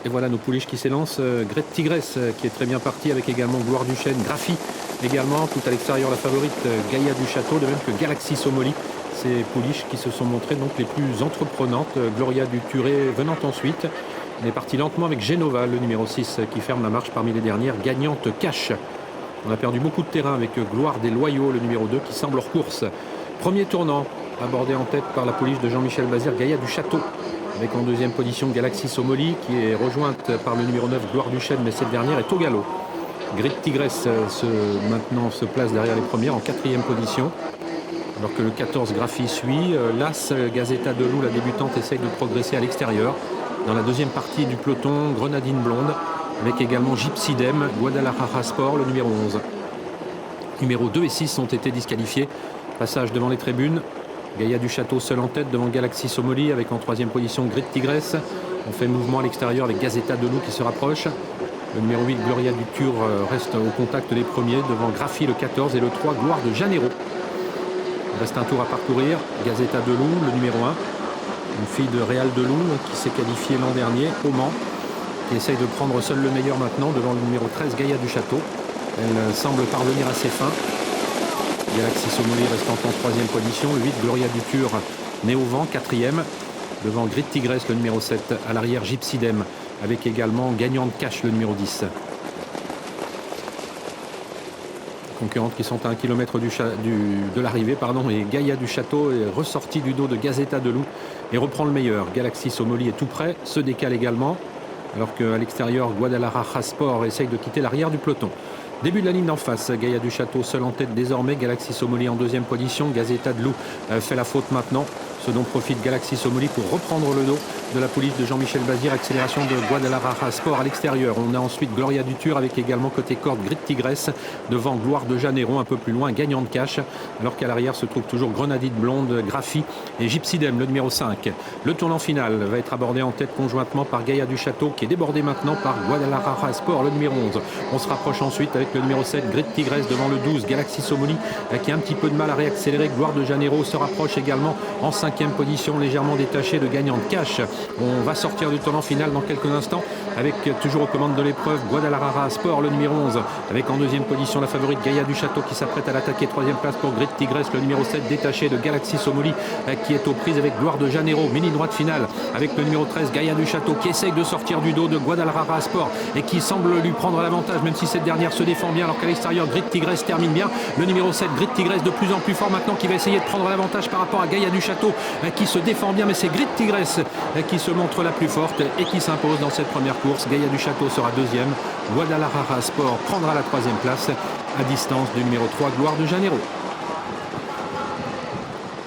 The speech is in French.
Et voilà nos pouliches qui s'élancent. Great Tigresse qui est très bien parti avec également Gloire du Chêne, Graphie également. Tout à l'extérieur la favorite Gaïa du Château, de même que Galaxy Somoli. Ces pouliches qui se sont montrées donc les plus entreprenantes. Gloria du Turé venant ensuite. On est parti lentement avec Genova, le numéro 6 qui ferme la marche parmi les dernières. Gagnante Cash. On a perdu beaucoup de terrain avec Gloire des Loyaux, le numéro 2 qui semble hors course. Premier tournant abordé en tête par la pouliche de Jean-Michel Bazir, Gaïa du Château. Avec en deuxième position Galaxy Somoli qui est rejointe par le numéro 9 Gloire du Chêne, mais cette dernière est au galop. Great Tigresse maintenant se place derrière les premières en quatrième position. Alors que le 14 Graphie suit. L'As Gazeta de Loup, la débutante, essaye de progresser à l'extérieur. Dans la deuxième partie du peloton, Grenadine Blonde, avec également Gypsy Dem, Guadalajara Sport, le numéro 11. Numéro 2 et 6 ont été disqualifiés. Passage devant les tribunes. Gaïa du Château seul en tête devant Galaxy Somoli avec en troisième position Great Tigresse. On fait mouvement à l'extérieur avec Gazeta de Loup qui se rapproche. Le numéro 8 Gloria du Tur reste au contact des premiers devant Graphie le 14 et le 3 Gloire de Janeiro. Il reste un tour à parcourir. Gazeta de Loup, le numéro 1. Une fille de Réal de Loup qui s'est qualifiée l'an dernier au Mans. Qui essaye de prendre seul le meilleur maintenant devant le numéro 13 Gaïa du Château. Elle semble parvenir à ses fins. Galaxy Somoli restant en troisième position. Le 8 Gloria du Tur né au vent, quatrième. Devant Great Tigresse, le numéro 7. À l'arrière Gypsy Dem avec également Gagnante Cash, le numéro 10. Concurrentes qui sont à 1 km de l'arrivée, et Gaïa du Château est ressorti du dos de Gazeta de Loup et reprend le meilleur. Galaxy Somoli est tout près, se décale également, alors qu'à l'extérieur, Guadalajara Sport essaye de quitter l'arrière du peloton. Début de la ligne d'en face, Gaïa du Château seul en tête désormais, Galaxy Somoli en deuxième position, Gazeta de Loup fait la faute maintenant, ce dont profite Galaxy Somoli pour reprendre le dos de la pouliche de Jean-Michel Bazir, accélération de Guadalajara Sport à l'extérieur. On a ensuite Gloria du Tur avec également côté corde Great Tigresse, devant Gloire de Janeiro un peu plus loin, Gagnante Cash, alors qu'à l'arrière se trouve toujours Grenadine Blonde, Graphie et Gypsy Dem, le numéro 5. Le tournant final va être abordé en tête conjointement par Gaïa du Château qui est débordé maintenant par Guadalajara Sport, le numéro 11. On se rapproche ensuite avec le numéro 7 Great Tigresse devant le 12 Galaxy Somoli qui a un petit peu de mal à réaccélérer. Gloire de Janeiro se rapproche également en cinquième position, légèrement détaché de Gagnante Cash. On va sortir du tournant final dans quelques instants avec toujours aux commandes de l'épreuve Guadalajara Sport, le numéro 11, avec en deuxième position la favorite Gaïa du Château qui s'apprête à l'attaquer. Troisième place pour Great Tigresse, le numéro 7 détaché de Galaxy Somoli qui est aux prises avec Gloire de Janeiro. Mini droite finale avec le numéro 13 Gaïa du Château qui essaye de sortir du dos de Guadalajara Sport et qui semble lui prendre l'avantage, même si cette dernière se défend bien, alors qu'à l'extérieur Great Tigresse termine bien. Le numéro 7 Great Tigresse de plus en plus fort maintenant, qui va essayer de prendre l'avantage par rapport à Gaïa du Château qui se défend bien, mais c'est Great Tigresse qui se montre la plus forte et qui s'impose dans cette première course. Gaïa du Château sera deuxième, Guadalajara Sport prendra la troisième place à distance du numéro 3 Gloire de Janeiro.